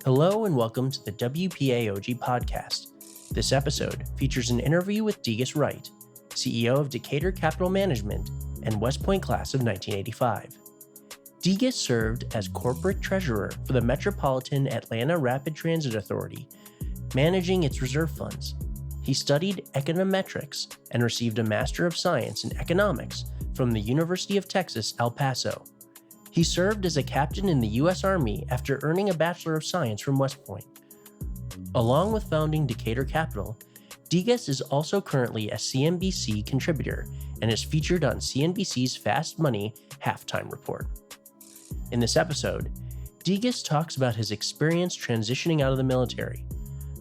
Hello and welcome to the WPAOG podcast. This episode features an interview with Degas Wright, CEO of Decatur Capital Management and West Point class of 1985. Degas served as corporate treasurer for the Metropolitan Atlanta Rapid Transit Authority, managing its reserve funds. He studied econometrics and received a Master of Science in Economics from the University of Texas, El Paso. He served as a captain in the U.S. Army after earning a Bachelor of Science from West Point. Along with founding Decatur Capital, Degas is also currently a CNBC contributor and is featured on CNBC's Fast Money Halftime Report. In this episode, Degas talks about his experience transitioning out of the military,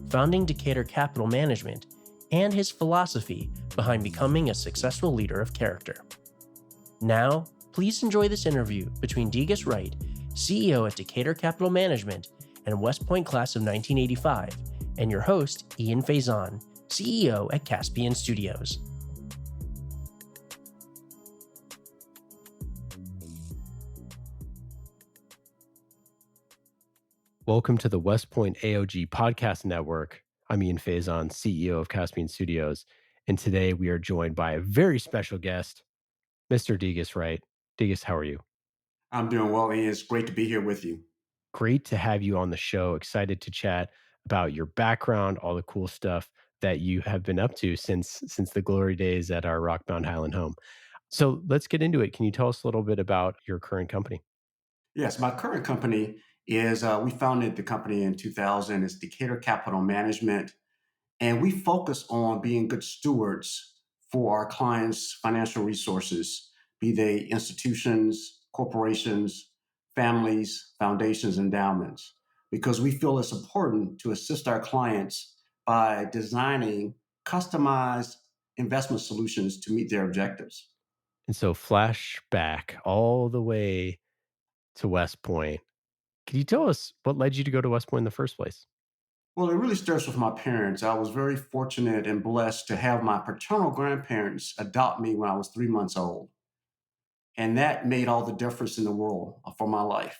founding Decatur Capital Management, and his philosophy behind becoming a successful leader of character. Now, please enjoy this interview between Degas Wright, CEO at Decatur Capital Management and West Point class of 1985, and your host, Ian Faison, CEO at Caspian Studios. Welcome to the West Point AOG Podcast Network. I'm Ian Faison, CEO of Caspian Studios, and today we are joined by a very special guest, Mr. Degas Wright. Degas, how are you? I'm doing well, Ian. It's great to be here with you. Great to have you on the show. Excited to chat about your background, all the cool stuff that you have been up to since the glory days at our Rockbound Highland home. So let's get into it. Can you tell us a little bit about your current company? Yes, my current company is, we founded the company in 2000. It's Decatur Capital Management, and we focus on being good stewards for our clients' financial resources, be they institutions, corporations, families, foundations, endowments, because we feel it's important to assist our clients by designing customized investment solutions to meet their objectives. And so flashback all the way to West Point. Can you tell us what led you to go to West Point in the first place? Well, it really starts with my parents. I was very fortunate and blessed to have my paternal grandparents adopt me when I was 3 months old. And that made all the difference in the world for my life.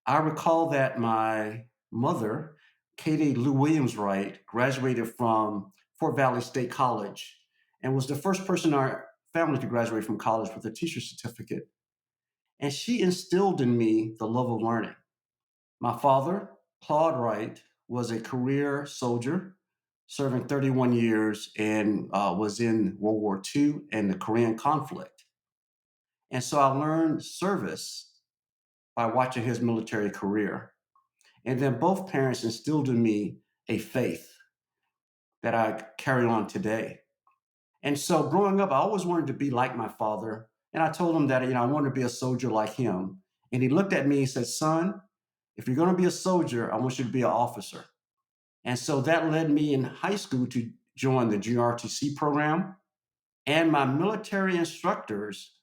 I recall that my mother, Katie Lou Williams Wright, graduated from Fort Valley State College and was the first person in our family to graduate from college with a teacher's certificate. And she instilled in me the love of learning. My father, Claude Wright, was a career soldier serving 31 years and was in World War II and the Korean conflict. And so I learned service by watching his military career. And then both parents instilled in me a faith that I carry on today. And so growing up, I always wanted to be like my father. And I told him that, I wanted to be a soldier like him. And he looked at me and said, "Son, if you're going to be a soldier, I want you to be an officer." And so that led me in high school to join the GRTC program. And my military instructors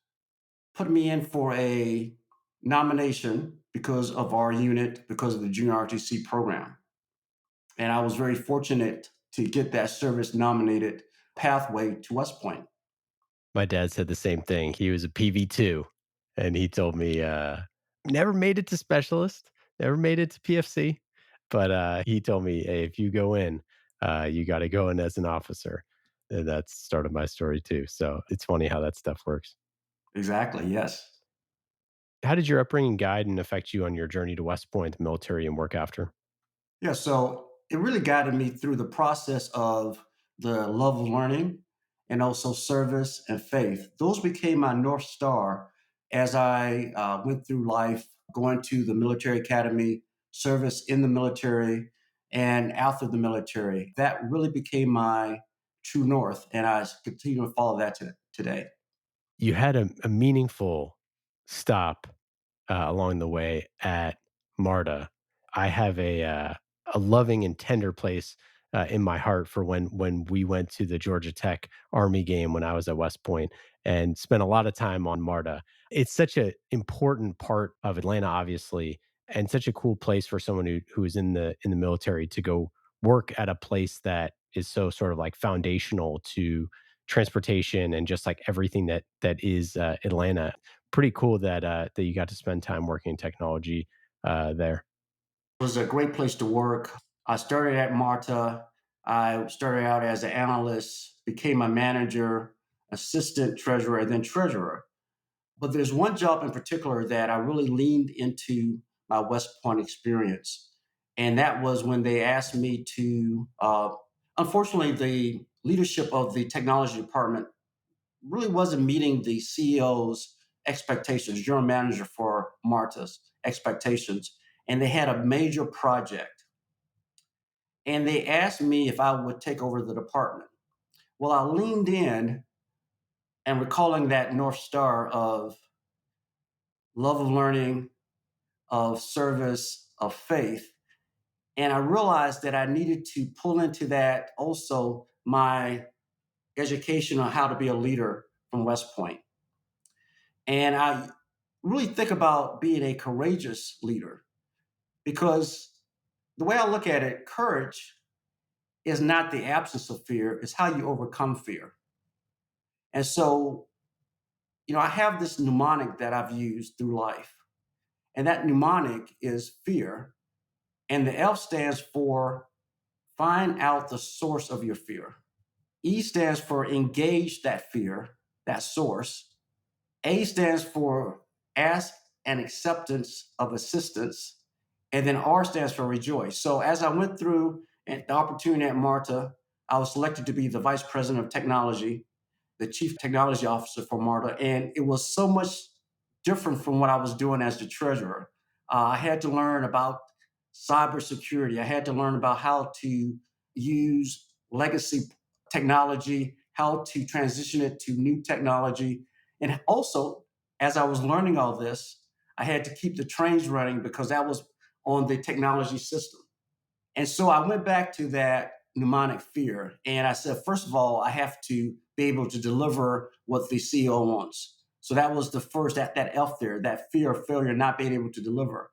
put me in for a nomination because of our unit, because of the GRTC program. And I was very fortunate to get that service nominated pathway to West Point. My dad said the same thing. He was a PV2, and he told me, never made it to specialist, never made it to PFC, but, he told me, "Hey, if you go in, you gotta go in as an officer." And that's started my story too, so it's funny how that stuff works. Exactly, yes. How did your upbringing guide and affect you on your journey to West Point, the military, and work after? Yeah, so it really guided me through the process of the love of learning and also service and faith. Those became my North Star as I went through life, going to the military academy, service in the military, and after the military. That really became my true north, and I continue to follow that today. You had a meaningful stop, along the way at MARTA. I have a loving and tender place, in my heart for when we went to the Georgia Tech Army game when I was at West Point and spent a lot of time on MARTA. It's such an important part of Atlanta, obviously, and such a cool place for someone who is in the military to go work at a place that is so sort of like foundational to transportation and just like everything that is Atlanta. Pretty cool that that you got to spend time working in technology there. It was a great place to work. I started at MARTA. I started out as an analyst, became a manager, assistant treasurer, and then treasurer. But there's one job in particular that I really leaned into my West Point experience. And that was when they asked me to, unfortunately, the leadership of the technology department really wasn't meeting the CEO's expectations, general manager for Marta's expectations. And they had a major project. And they asked me if I would take over the department. Well, I leaned in and recalling that North Star of love of learning, of service, of faith. And I realized that I needed to pull into that also my education on how to be a leader from West Point. And I really think about being a courageous leader because the way I look at it, courage is not the absence of fear, it's how you overcome fear. And so, I have this mnemonic that I've used through life, and that mnemonic is fear. And the F stands for find out the source of your fear. E stands for engage that fear, that source. A stands for ask and acceptance of assistance. And then R stands for rejoice. So as I went through the opportunity at MARTA, I was selected to be the vice president of technology, the chief technology officer for MARTA. And it was so much different from what I was doing as the treasurer. I had to learn about cybersecurity. I had to learn about how to use legacy technology, how to transition it to new technology. And also, as I was learning all this, I had to keep the trains running because that was on the technology system. And so I went back to that mnemonic fear. And I said, first of all, I have to be able to deliver what the CEO wants. So that was the first, that F there, that fear of failure, not being able to deliver.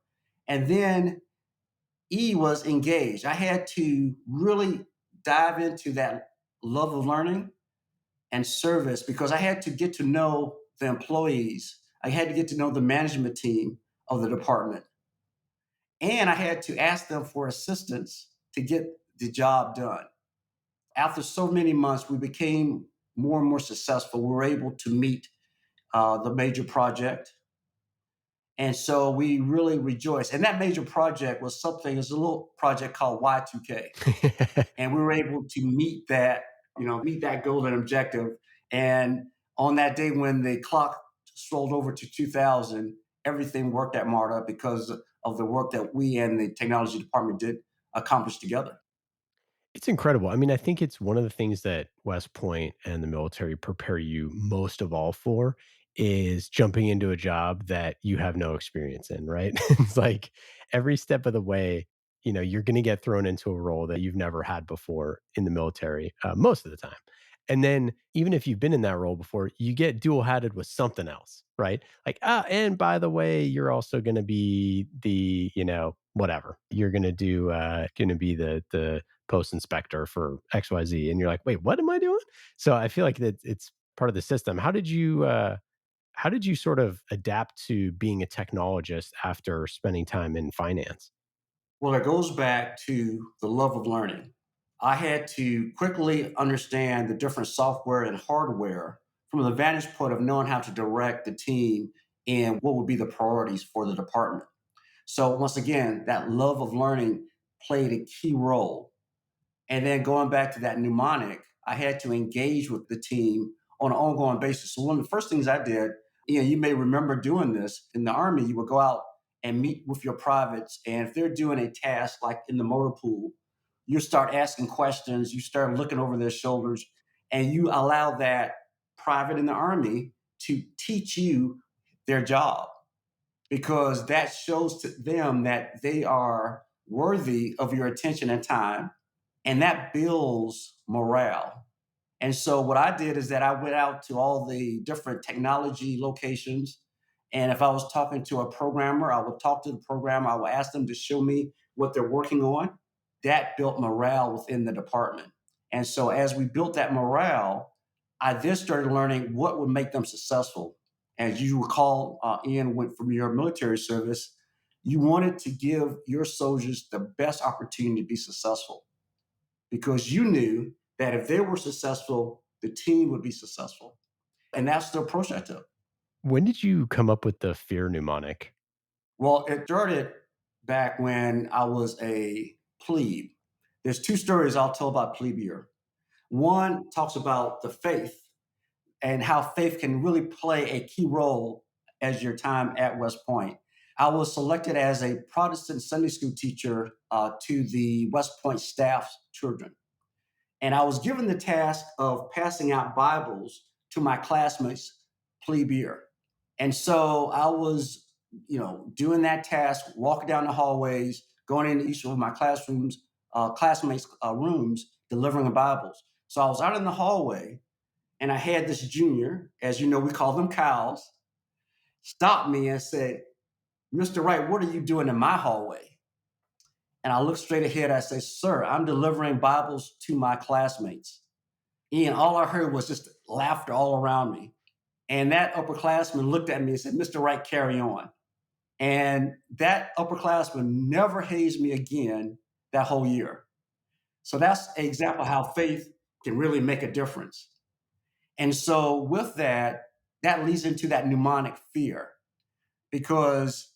And then E was engaged. I had to really dive into that love of learning and service because I had to get to know the employees. I had to get to know the management team of the department. And I had to ask them for assistance to get the job done. After so many months, we became more and more successful. We were able to meet the major project. And so we really rejoiced. And that major project was something, it's a little project called Y2K. And we were able to meet that, meet that goal and objective. And on that day when the clock strolled over to 2000, everything worked at MARTA because of the work that we and the technology department did accomplish together. It's incredible. I mean, I think it's one of the things that West Point and the military prepare you most of all for is jumping into a job that you have no experience in, right? It's like every step of the way, you're going to get thrown into a role that you've never had before in the military, most of the time. And then even if you've been in that role before, you get dual hatted with something else, right? Like, and by the way, you're also going to be the, whatever. You're going to be the post inspector for XYZ. And you're like, wait, what am I doing? So I feel like that it's part of the system. How did you sort of adapt to being a technologist after spending time in finance? Well, it goes back to the love of learning. I had to quickly understand the different software and hardware from the vantage point of knowing how to direct the team and what would be the priorities for the department. So, once again, that love of learning played a key role. And then going back to that mnemonic, I had to engage with the team on an ongoing basis. So one of the first things I did, you may remember doing this in the Army, you would go out and meet with your privates. And if they're doing a task like in the motor pool, you start asking questions, you start looking over their shoulders, and you allow that private in the Army to teach you their job because that shows to them that they are worthy of your attention and time, and that builds morale. And so what I did is that I went out to all the different technology locations. And if I was talking to a programmer, I would talk to the programmer. I would ask them to show me what they're working on. That built morale within the department. And so as we built that morale, I then started learning what would make them successful. As you recall, Ian went from your military service. You wanted to give your soldiers the best opportunity to be successful because you knew that if they were successful, the team would be successful. And that's the approach I took. When did you come up with the fear mnemonic? Well, it started back when I was a plebe. There's two stories I'll tell about plebe year. One talks about the faith and how faith can really play a key role as your time at West Point. I was selected as a Protestant Sunday school teacher to the West Point staff's children. And I was given the task of passing out Bibles to my classmates plebe year. And so I was, doing that task, walking down the hallways, going into each of my classmates' rooms, delivering the Bibles. So I was out in the hallway, and I had this junior, as you know, we call them cows, stop me and said, "Mr. Wright, what are you doing in my hallway?" And I looked straight ahead. I said, "Sir, I'm delivering Bibles to my classmates." And all I heard was just laughter all around me. And that upperclassman looked at me and said, "Mr. Wright, carry on." And that upperclassman never hazed me again that whole year. So that's an example of how faith can really make a difference. And so with that, that leads into that mnemonic fear. Because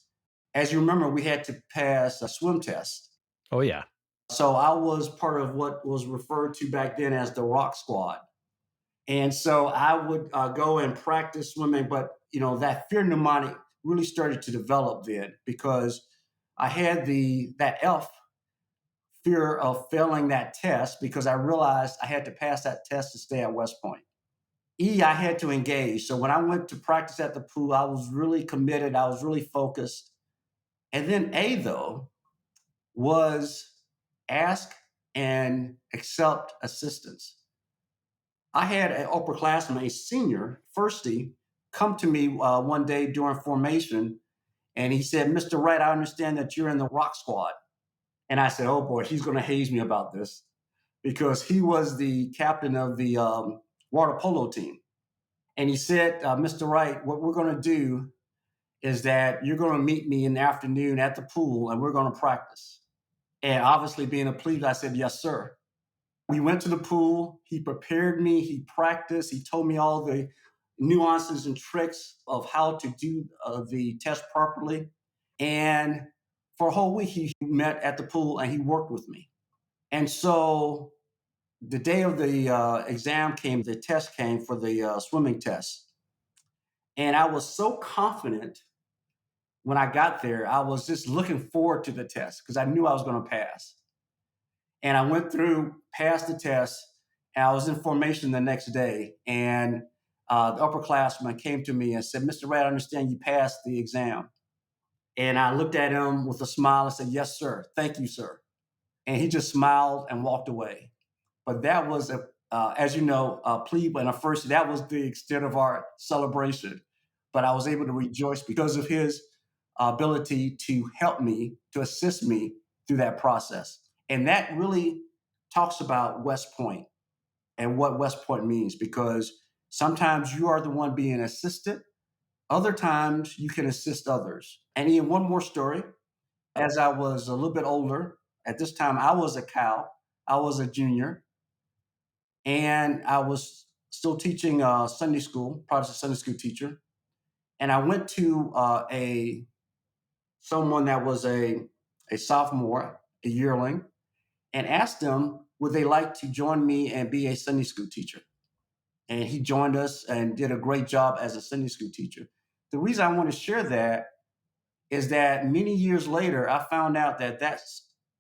as you remember, we had to pass a swim test. Oh, yeah. So I was part of what was referred to back then as the rock squad. And so I would go and practice swimming, but that fear mnemonic really started to develop then because I had that F, fear of failing that test, because I realized I had to pass that test to stay at West Point. E, I had to engage. So when I went to practice at the pool, I was really committed. I was really focused. And then A, though, was ask and accept assistance. I had an upperclassman, a senior, firstie, come to me one day during formation, and he said, "Mr. Wright, I understand that you're in the rock squad." And I said, "Oh boy, he's going to haze me about this," because he was the captain of the water polo team. And he said, "Mr. Wright, what we're going to do is that you're going to meet me in the afternoon at the pool, and we're going to practice." And obviously, being a plebe, I said, "Yes, sir." We went to the pool. He prepared me. He practiced. He told me all the nuances and tricks of how to do the test properly. And for a whole week, he met at the pool and he worked with me. And so the day of the exam came, the test came for the swimming test. And I was so confident when I got there. I was just looking forward to the test because I knew I was going to pass. And I went through, passed the test, and I was in formation the next day. And the upperclassman came to me and said, "Mr. Wright, I understand you passed the exam." And I looked at him with a smile and said, "Yes, sir. Thank you, sir." And he just smiled and walked away. But that was, as you know, a plebe and a first, that was the extent of our celebration. But I was able to rejoice because of his ability to help me, to assist me through that process. And that really talks about West Point and what West Point means, because sometimes you are the one being assisted. Other times you can assist others. And even one more story. As I was a little bit older, at this time I was a cow, I was a junior, and I was still teaching Sunday school, Protestant Sunday school teacher. And I went to someone that was a sophomore, a yearling, and asked them, would they like to join me and be a Sunday school teacher? And he joined us and did a great job as a Sunday school teacher. The reason I want to share that is that many years later, I found out that that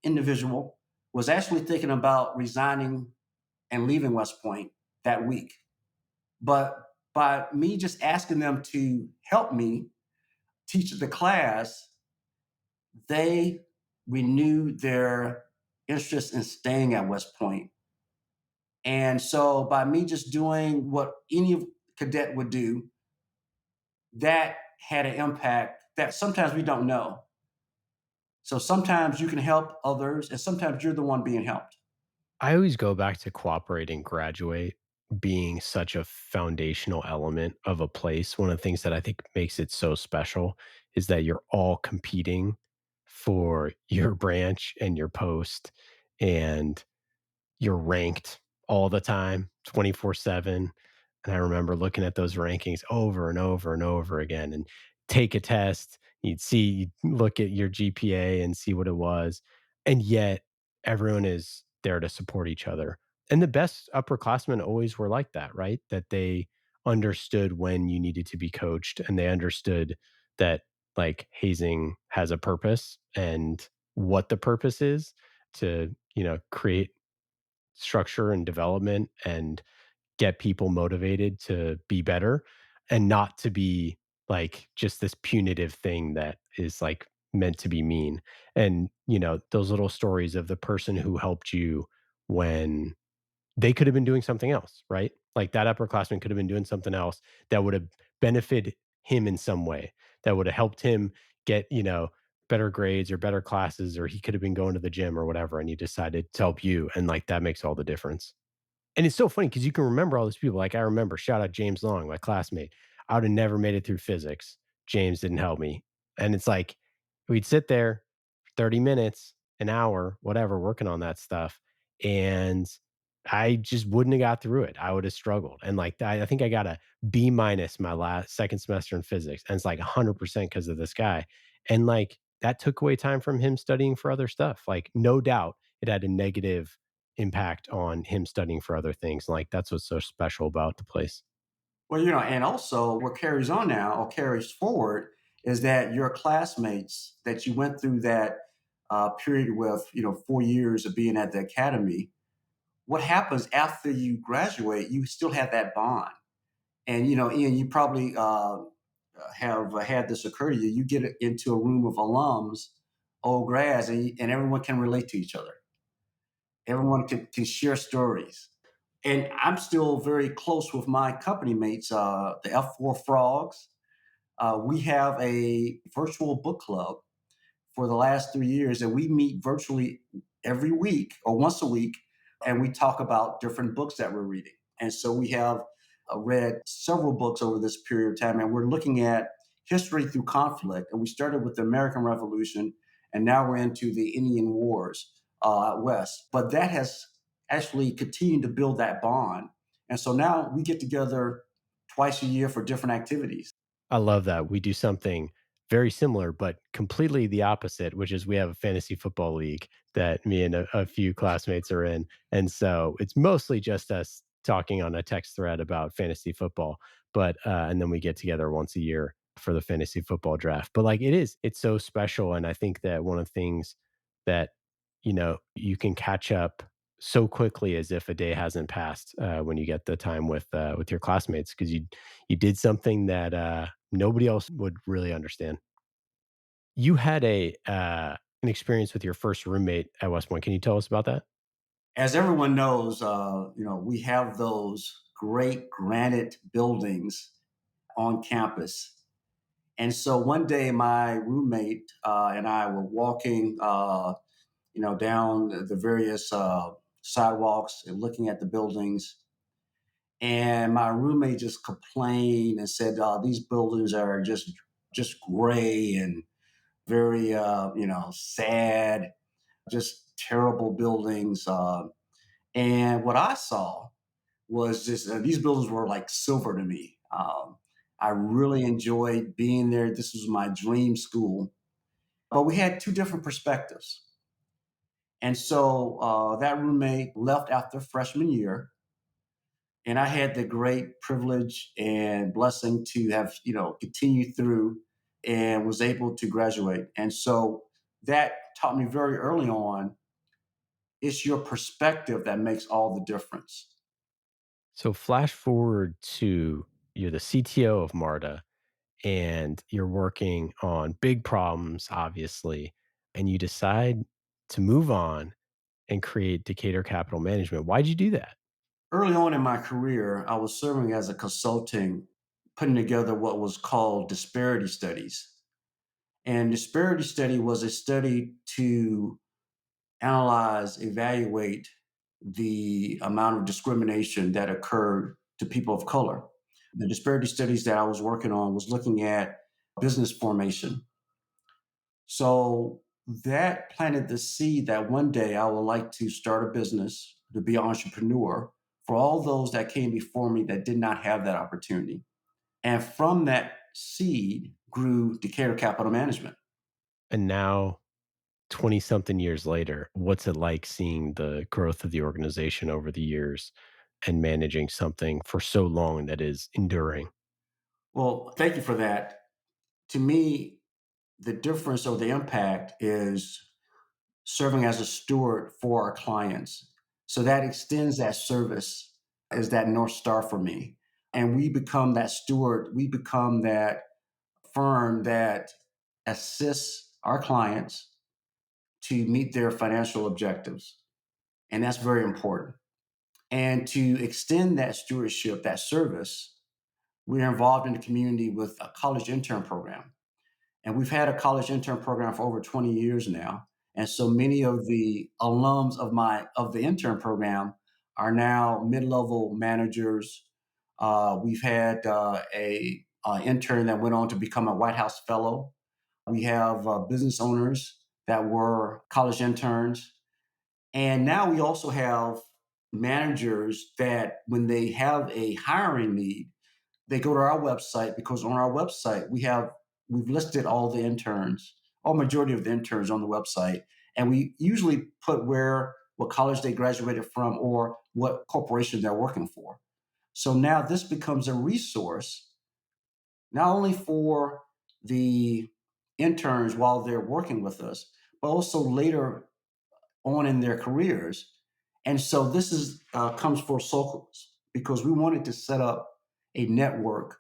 individual was actually thinking about resigning and leaving West Point that week. But by me just asking them to help me teach the class, they renewed their interest in staying at West Point. And so by me just doing what any cadet would do, that had an impact that sometimes we don't know. So sometimes you can help others, and sometimes you're the one being helped. I always go back to cooperate and graduate being such a foundational element of a place. One of the things that I think makes it so special is that you're all competing for your branch and your post, and you're ranked all the time, 24/7. And I remember looking at those rankings over and over and over again and take a test. You'd look at your GPA and see what it was. And yet everyone is there to support each other. And the best upperclassmen always were like that, right? That they understood when you needed to be coached, and they understood that like hazing has a purpose, and what the purpose is to, create structure and development and get people motivated to be better, and not to be like just this punitive thing that is like meant to be mean. And, those little stories of the person who helped you when they could have been doing something else, right? Like that upperclassman could have been doing something else that would have benefited him in some way, that would have helped him get, better grades or better classes, or he could have been going to the gym or whatever. And he decided to help you. And like that makes all the difference. And it's so funny because you can remember all these people. Like I remember, shout out James Long, my classmate. I would have never made it through physics. James didn't help me. And it's like we'd sit there 30 minutes, an hour, whatever, working on that stuff. And I just wouldn't have got through it. I would have struggled. And like I think I got a B minus my last second semester in physics. And it's like 100% because of this guy. And like that took away time from him studying for other stuff. Like no doubt it had a negative impact on him studying for other things. Like, that's what's so special about the place. Well, and also what carries on now or carries forward is that your classmates that you went through that period with, 4 years of being at the academy, what happens after you graduate, you still have that bond. And, Ian, you probably have had this occur to you. You get into a room of alums, old grads, and everyone can relate to each other. Everyone can share stories. And I'm still very close with my company mates, the F4 Frogs. We have a virtual book club for the last 3 years, and we meet virtually every week or once a week, and we talk about different books that we're reading. And so we have read several books over this period of time, and we're looking at history through conflict. And we started with the American Revolution, and now we're into the Indian Wars out west. But that has actually continued to build that bond. And so now we get together twice a year for different activities. I love that. We do something very similar, but completely the opposite, which is we have a fantasy football league that me and a few classmates are in. And so it's mostly just us talking on a text thread about fantasy football. But, and then we get together once a year for the fantasy football draft. But like it's so special. And I think that one of the things that, you can catch up so quickly as if a day hasn't passed when you get the time with your classmates, because you did something that nobody else would really understand. You had an experience with your first roommate at West Point. Can you tell us about that? As everyone knows, we have those great granite buildings on campus. And so one day, my roommate and I were walking, down the various sidewalks and looking at the buildings. And my roommate just complained and said, "These buildings are just gray and very, sad, just terrible buildings." And what I saw was just these buildings were like silver to me. I really enjoyed being there. This was my dream school, but we had two different perspectives. And so that roommate left after freshman year, and I had the great privilege and blessing to have continued through and was able to graduate. And so that taught me very early on. It's your perspective that makes all the difference. So flash forward to you're the CTO of MARTA, and you're working on big problems, obviously, and you decide to move on and create Decatur Capital Management. Why'd you do that? Early on in my career, I was serving as a consulting, putting together what was called disparity studies. And disparity study was a study to analyze, evaluate the amount of discrimination that occurred to people of color. The disparity studies that I was working on was looking at business formation. So that planted the seed that one day I would like to start a business, to be an entrepreneur for all those that came before me that did not have that opportunity. And from that seed grew Decatur Capital Management. And now, 20 something years later, what's it like seeing the growth of the organization over the years and managing something for so long that is enduring? Well, thank you for that. To me, the difference or the impact is serving as a steward for our clients. So that extends that service as that North Star for me. And we become that steward, we become that firm that assists our clients to meet their financial objectives. And that's very important. And to extend that stewardship, that service, we're involved in the community with a college intern program. And we've had a college intern program for over 20 years now. And so many of the alums of the intern program are now mid-level managers. We've had a intern that went on to become a White House fellow. We have business owners that were college interns. And now we also have managers that when they have a hiring need, they go to our website because on our website we've listed all the interns, or majority of the interns on the website, and we usually put what college they graduated from or what corporation they're working for. So now this becomes a resource not only for the interns while they're working with us, but also later on in their careers. And so this is comes full circle because we wanted to set up a network,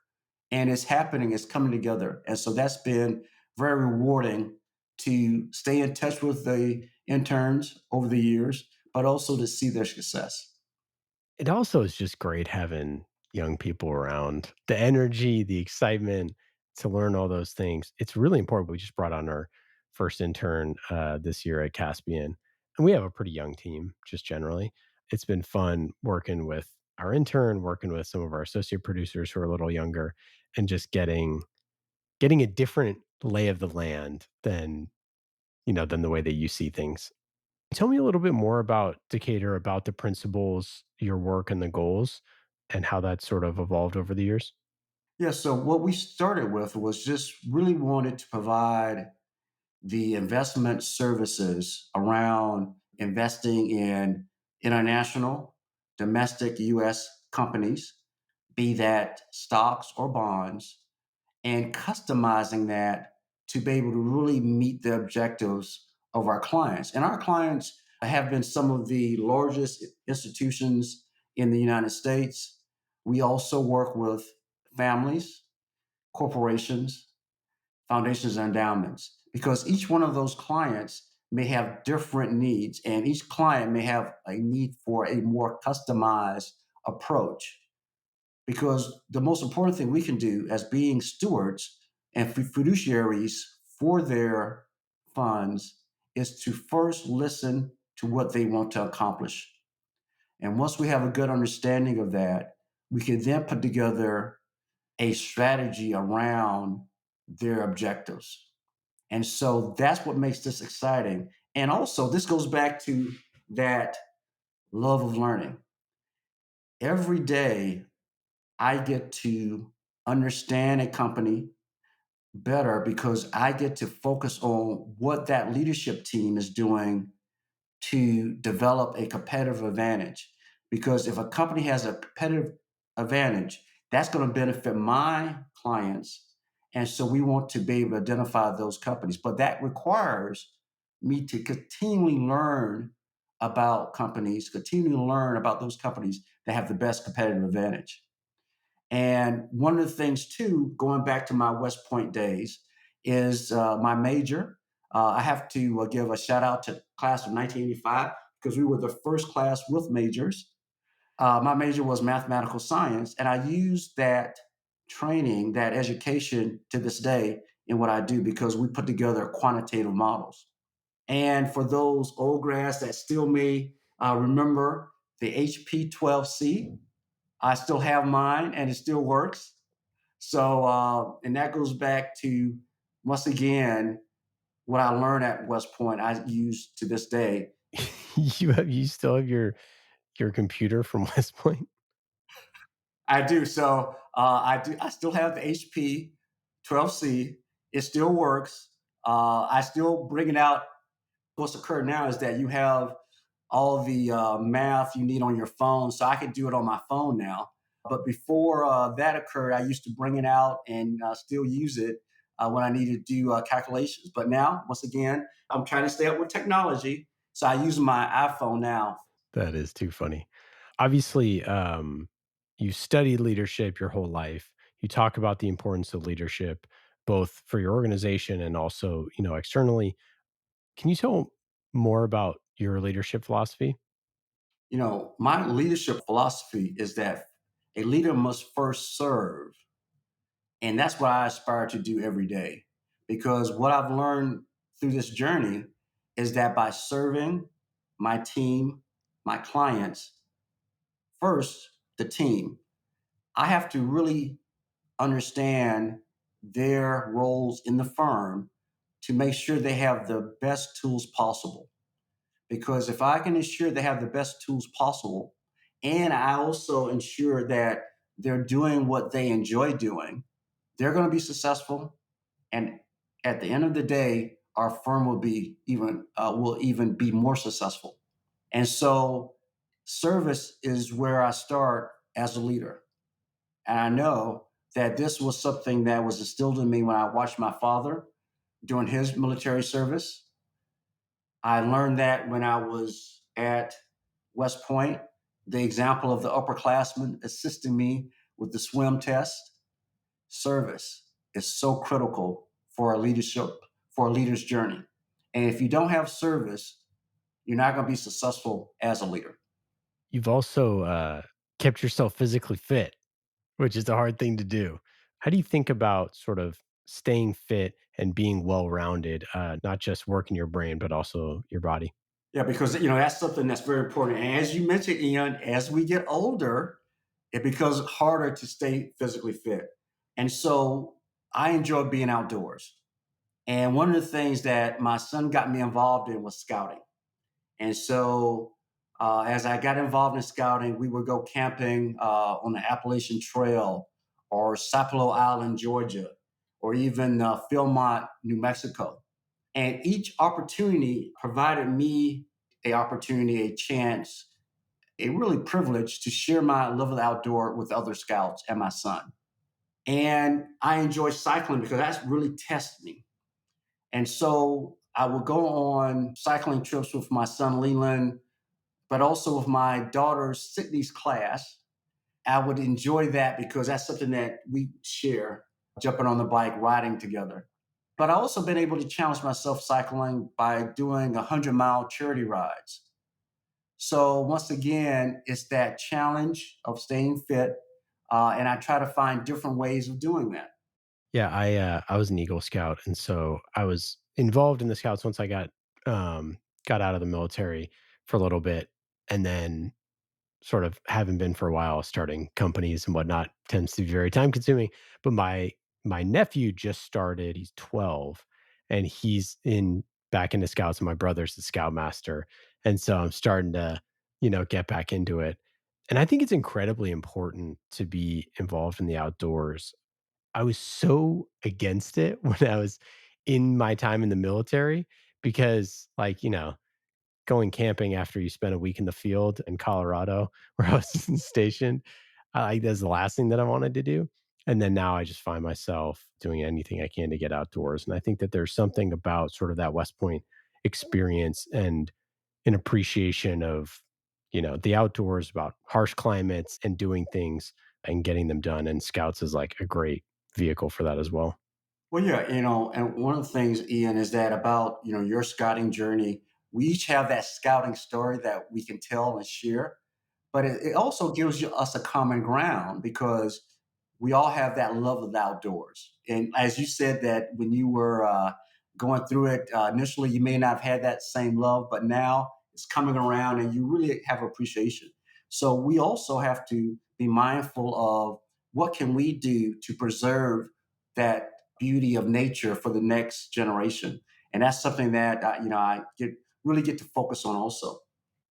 and it's happening, it's coming together. And so that's been very rewarding to stay in touch with the interns over the years, but also to see their success. It also is just great having young people around. The energy, the excitement to learn all those things. It's really important. We just brought on our first intern this year at Caspian, and we have a pretty young team just generally. It's been fun working with our intern, working with some of our associate producers who are a little younger, and just getting a different lay of the land than the way that you see things. Tell me a little bit more about Decatur, about the principles, your work, and the goals, and how that sort of evolved over the years. Yeah, so what we started with was just really wanted to provide the investment services around investing in international, domestic US companies, be that stocks or bonds, and customizing that to be able to really meet the objectives of our clients. And our clients have been some of the largest institutions in the United States. We also work with families, corporations, foundations, and endowments because each one of those clients may have different needs, and each client may have a need for a more customized approach because the most important thing we can do as being stewards and fiduciaries for their funds is to first listen to what they want to accomplish. And once we have a good understanding of that, we can then put together a strategy around their objectives. And so that's what makes this exciting. And also, this goes back to that love of learning. Every day, I get to understand a company better because I get to focus on what that leadership team is doing to develop a competitive advantage. Because if a company has a competitive advantage, that's going to benefit my clients. And so we want to be able to identify those companies. But that requires me to continually learn about companies, continually learn about those companies that have the best competitive advantage. And one of the things, too, going back to my West Point days, is my major. I have to give a shout out to class of 1985 because we were the first class with majors. My major was mathematical science, and I use that training, that education to this day in what I do because we put together quantitative models. And for those old grads that still may remember the HP12C, I still have mine and it still works. So, and that goes back to, once again, what I learned at West Point, I use to this day. You still have your computer from West Point? I do. So I do. I still have the HP 12C. It still works. I still bring it out. What's occurred now is that you have all the math you need on your phone, so I can do it on my phone now. But before that occurred, I used to bring it out and still use it when I need to do calculations. But now, once again, I'm trying to stay up with technology, so I use my iPhone now. That is too funny. Obviously, you studied leadership your whole life. You talk about the importance of leadership, both for your organization and also, externally. Can you tell more about your leadership philosophy? My leadership philosophy is that a leader must first serve. And that's what I aspire to do every day. Because what I've learned through this journey is that by serving my team, my clients, first, the team, I have to really understand their roles in the firm to make sure they have the best tools possible. Because if I can ensure they have the best tools possible, and I also ensure that they're doing what they enjoy doing, they're going to be successful. And at the end of the day, our firm will even be more successful. And so, service is where I start as a leader. And I know that this was something that was instilled in me when I watched my father during his military service. I learned that when I was at West Point, the example of the upperclassmen assisting me with the swim test. Service is so critical for a leadership, for a leader's journey. And if you don't have service, you're not going to be successful as a leader. You've also kept yourself physically fit, which is a hard thing to do. How do you think about sort of staying fit and being well rounded, not just working your brain, but also your body? Yeah, because that's something that's very important. And as you mentioned, Ian, as we get older, it becomes harder to stay physically fit. And so I enjoy being outdoors. And one of the things that my son got me involved in was scouting. And so, as I got involved in scouting, we would go camping on the Appalachian Trail or Sapelo Island, Georgia, or even Philmont, New Mexico. And each opportunity provided me a opportunity, a chance, a really privilege to share my love of the outdoor with other scouts and my son. And I enjoy cycling because that's really tested me. And so I would go on cycling trips with my son Leland, but also with my daughter Sydney's class. I would enjoy that because that's something that we share, jumping on the bike, riding together. But I also been able to challenge myself cycling by doing 100-mile charity rides. So once again, it's that challenge of staying fit, and I try to find different ways of doing that. Yeah, I was an Eagle Scout, and so I was involved in the Scouts once I got out of the military for a little bit, and then sort of haven't been for a while. Starting companies and whatnot tends to be very time consuming. But my nephew just started. He's 12, and he's in back into Scouts. And my brother's the Scoutmaster, and so I'm starting to get back into it. And I think it's incredibly important to be involved in the outdoors. I was so against it when I was in my time in the military because, like, going camping after you spent a week in the field in Colorado where I was stationed, like, that's the last thing that I wanted to do. And then now I just find myself doing anything I can to get outdoors. And I think that there's something about sort of that West Point experience and an appreciation of, the outdoors, about harsh climates and doing things and getting them done. And Scouts is like a great vehicle for that as well. Well, yeah, and one of the things, Ian, is that about, your scouting journey, we each have that scouting story that we can tell and share, but it also gives us a common ground because we all have that love of the outdoors. And as you said that when you were going through it initially, you may not have had that same love, but now it's coming around and you really have appreciation. So we also have to be mindful of what can we do to preserve that beauty of nature for the next generation. And that's something that I really get to focus on also.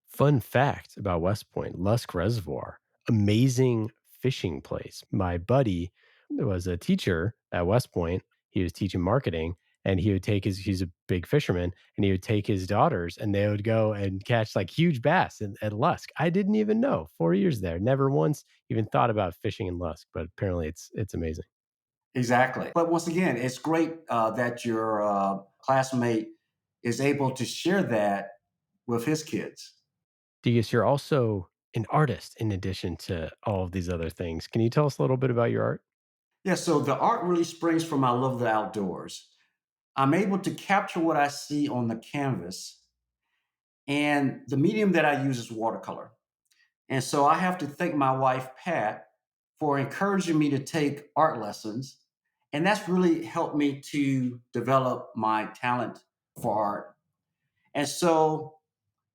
Fun fact about West Point, Lusk Reservoir, amazing fishing place. My buddy was a teacher at West Point. He was teaching marketing and he's a big fisherman, and he would take his daughters and they would go and catch like huge bass at Lusk. I didn't even know. 4 years there. Never once even thought about fishing in Lusk, but apparently it's amazing. Exactly. But once again, it's great that your classmate is able to share that with his kids. Degas, you're also an artist in addition to all of these other things. Can you tell us a little bit about your art? Yeah, so the art really springs from my love of the outdoors. I'm able to capture what I see on the canvas, and the medium that I use is watercolor. And so I have to thank my wife, Pat, for encouraging me to take art lessons. And that's really helped me to develop my talent for art. And so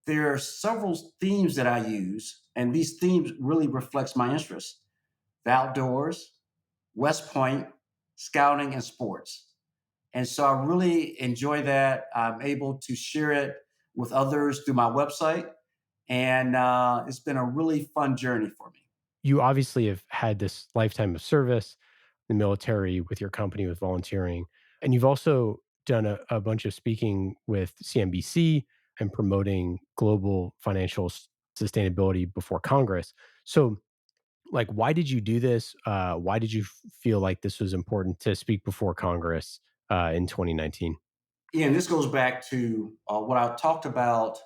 there are several themes that I use, and these themes really reflects my interests: the outdoors, West Point, scouting, and sports. And so I really enjoy that. I'm able to share it with others through my website, and it's been a really fun journey for me. You obviously have had this lifetime of service, the military with your company with volunteering, and you've also done a bunch of speaking with CNBC and promoting global financial sustainability before Congress. So, like, why did you do this? Why did you feel like this was important to speak before Congress in 2019? Yeah, and this goes back to what I talked about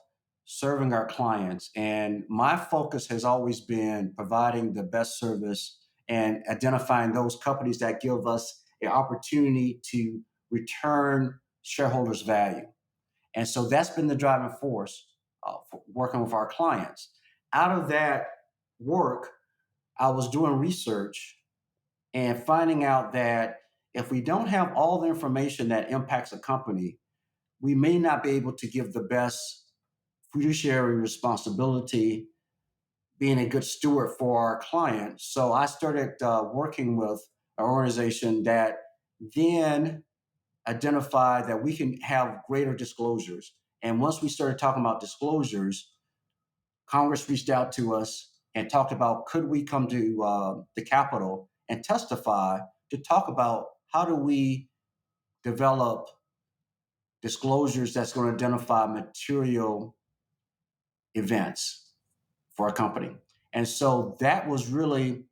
serving our clients. And my focus has always been providing the best service and identifying those companies that give us an opportunity to return shareholders' value. And so that's been the driving force for working with our clients. Out of that work, I was doing research and finding out that if we don't have all the information that impacts a company, we may not be able to give the best fiduciary responsibility, being a good steward for our clients. So I started working with an organization that then identified that we can have greater disclosures. And once we started talking about disclosures, Congress reached out to us and talked about could we come to the Capitol and testify to talk about how do we develop disclosures that's going to identify material events for a company. And so that was really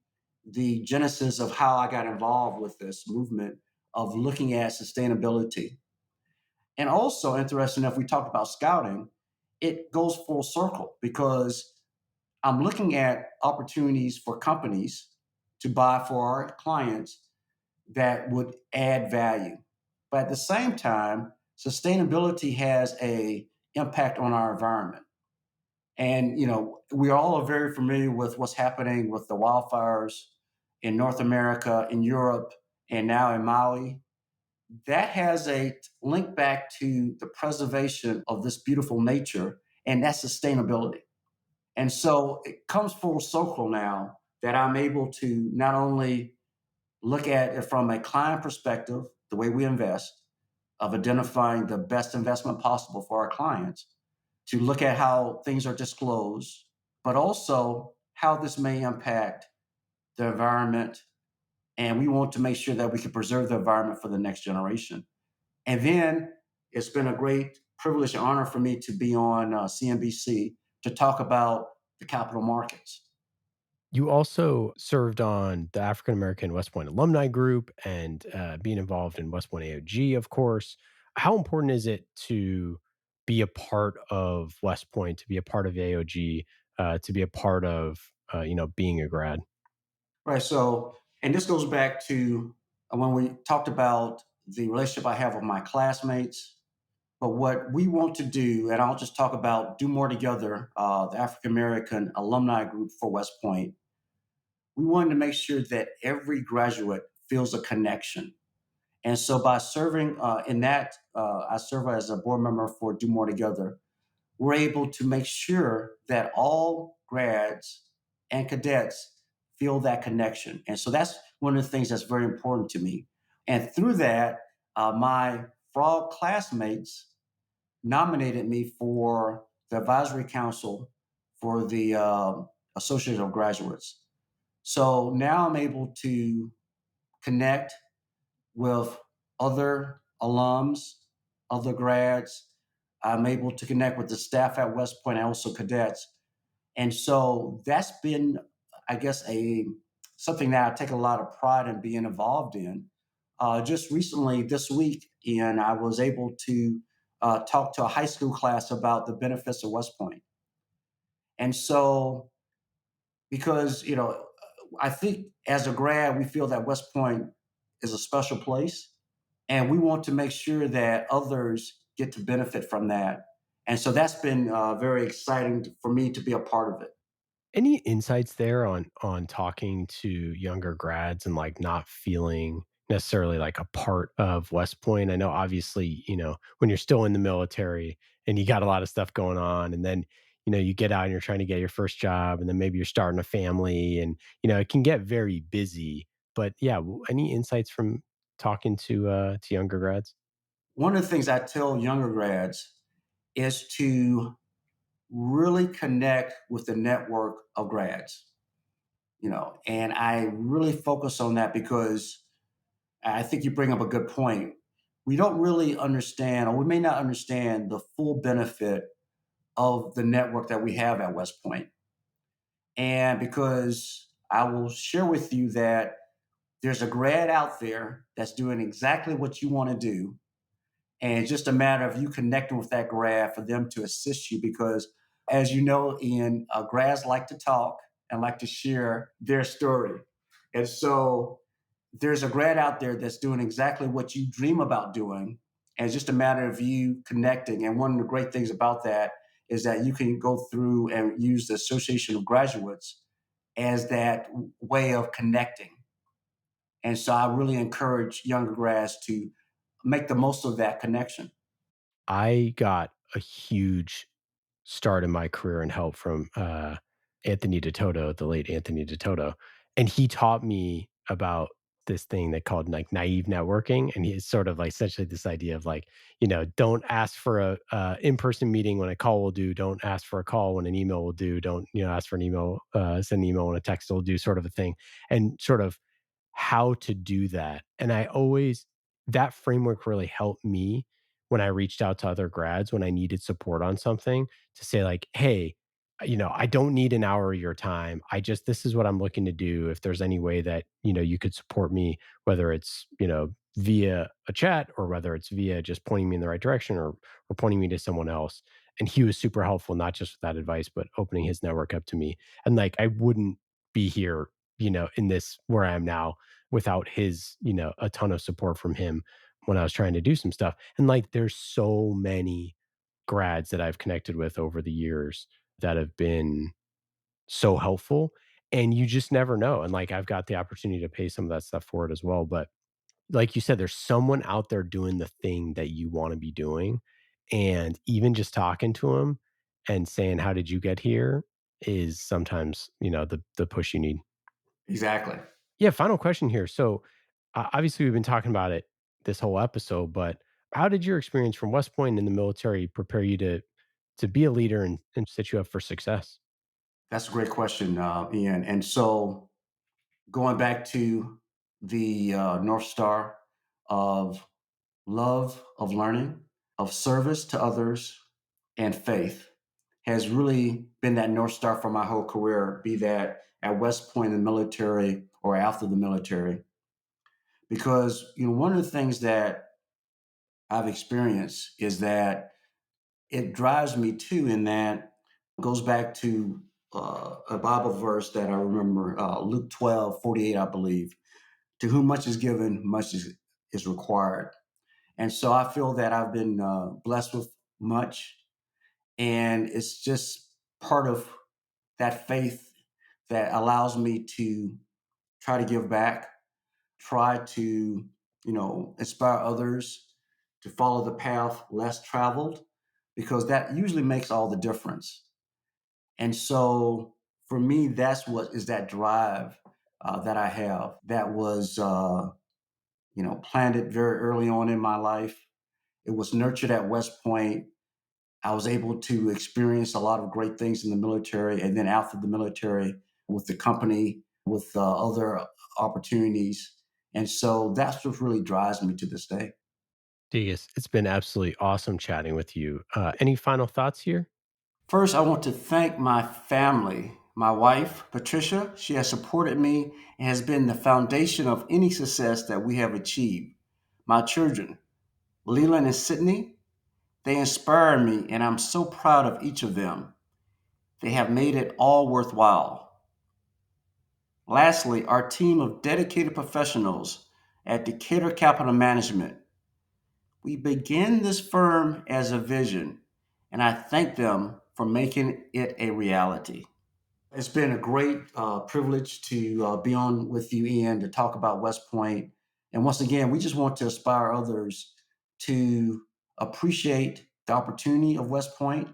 the genesis of how I got involved with this movement of looking at sustainability. And also, interesting enough, we talked about scouting, it goes full circle because I'm looking at opportunities for companies to buy for our clients that would add value. But at the same time, sustainability has a impact on our environment. And we all are very familiar with what's happening with the wildfires in North America, in Europe, and now in Maui. That has a link back to the preservation of this beautiful nature, and that's sustainability. And so it comes full circle now that I'm able to not only look at it from a client perspective, the way we invest, of identifying the best investment possible for our clients, to look at how things are disclosed, but also how this may impact the environment. And we want to make sure that we can preserve the environment for the next generation. And then it's been a great privilege and honor for me to be on CNBC to talk about the capital markets. You also served on the African American West Point Alumni Group and being involved in West Point AOG, of course. How important is it to be a part of West Point, to be a part of AOG, to be a part of being a grad? Right. So, and this goes back to when we talked about the relationship I have with my classmates. But what we want to do, and I'll just talk about Do More Together, the African American alumni group for West Point. We wanted to make sure that every graduate feels a connection. And so by serving in that, I serve as a board member for Do More Together. We're able to make sure that all grads and cadets feel that connection. And so that's one of the things that's very important to me. And through that, my frog classmates nominated me for the advisory council for the Association of Graduates. So now I'm able to connect with other alums, other grads. I'm able to connect with the staff at West Point and also cadets. And so that's been, I guess, something that I take a lot of pride in being involved in. Just recently, this week, and I was able to talk to a high school class about the benefits of West Point. And so, because I think as a grad, we feel that West Point is a special place, and we want to make sure that others get to benefit from that. And so that's been very exciting for me to be a part of it. Any insights there on talking to younger grads and, like, not feeling necessarily like a part of West Point? I know obviously, when you're still in the military and you got a lot of stuff going on, and then, you get out and you're trying to get your first job, and then maybe you're starting a family, and, it can get very busy. But yeah, any insights from talking to younger grads? One of the things I tell younger grads is to really connect with the network of grads, and I really focus on that because I think you bring up a good point. We don't really understand, or we may not understand the full benefit of the network that we have at West Point. And because I will share with you that there's a grad out there that's doing exactly what you want to do. And it's just a matter of you connecting with that grad for them to assist you because, as you know, Ian, grads like to talk and like to share their story. And so there's a grad out there that's doing exactly what you dream about doing. And it's just a matter of you connecting. And one of the great things about that is that you can go through and use the Association of Graduates as that way of connecting. And so I really encourage younger grads to make the most of that connection. I got a huge start in my career and help from Anthony DeToto, the late Anthony DeToto, and he taught me about this thing they called like naive networking, and he's sort of like essentially this idea of like, don't ask for a in-person meeting when a call will do. Don't ask for a call when an email will do. Don't ask for an email, send an email when a text will do, sort of a thing, and sort of how to do that. And I always that framework really helped me when I reached out to other grads when I needed support on something to say like, "Hey, I don't need an hour of your time. This is what I'm looking to do. If there's any way that, you could support me, whether it's, via a chat or whether it's via just pointing me in the right direction or pointing me to someone else." And he was super helpful, not just with that advice, but opening his network up to me. And like I wouldn't be here, in this where I am now without his, a ton of support from him when I was trying to do some stuff. And like there's so many grads that I've connected with over the years that have been so helpful, and you just never know. And like I've got the opportunity to pay some of that stuff forward as well. But like you said, there's someone out there doing the thing that you want to be doing. And even just talking to them and saying, "How did you get here?" is sometimes, the push you need. Exactly. Yeah, final question here. So, obviously, we've been talking about it this whole episode, but how did your experience from West Point in the military prepare you to be a leader and set you up for success? That's a great question, Ian. And so going back to the North Star of love, of learning, of service to others, and faith has really been that North Star for my whole career, be that at West Point in the military or after the military. Because, one of the things that I've experienced is that it drives me too, in that it goes back to a Bible verse that I remember, Luke 12:48, I believe. To whom much is given, much is required. And so I feel that I've been blessed with much. And it's just part of that faith that allows me to try to give back, try to, inspire others to follow the path less traveled, because that usually makes all the difference. And so for me, that's what is that drive that I have that was, planted very early on in my life. It was nurtured at West Point. I was able to experience a lot of great things in the military, and then after the military with the company, with other opportunities. And so that's what really drives me to this day. Degas, it's been absolutely awesome chatting with you. Any final thoughts here? First, I want to thank my family. My wife, Patricia, she has supported me and has been the foundation of any success that we have achieved. My children, Leland and Sydney, they inspire me, and I'm so proud of each of them. They have made it all worthwhile. Lastly, our team of dedicated professionals at Decatur Capital Management. We began this firm as a vision, and I thank them for making it a reality. It's been a great privilege to be on with you, Ian, to talk about West Point. And once again, we just want to inspire others to appreciate the opportunity of West Point,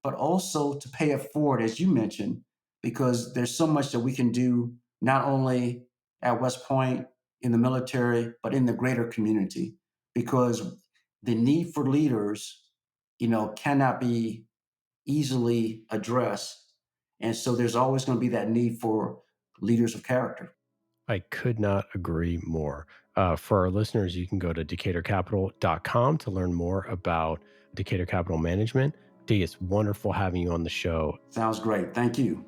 but also to pay it forward, as you mentioned, because there's so much that we can do not only at West Point in the military, but in the greater community, because the need for leaders, cannot be easily addressed. And so there's always going to be that need for leaders of character. I could not agree more. For our listeners, you can go to decaturcapital.com to learn more about Decatur Capital Management. Dee, it's wonderful having you on the show. Sounds great. Thank you.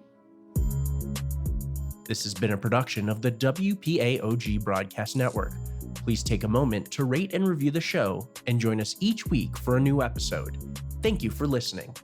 This has been a production of the WPAOG Broadcast Network. Please take a moment to rate and review the show and join us each week for a new episode. Thank you for listening.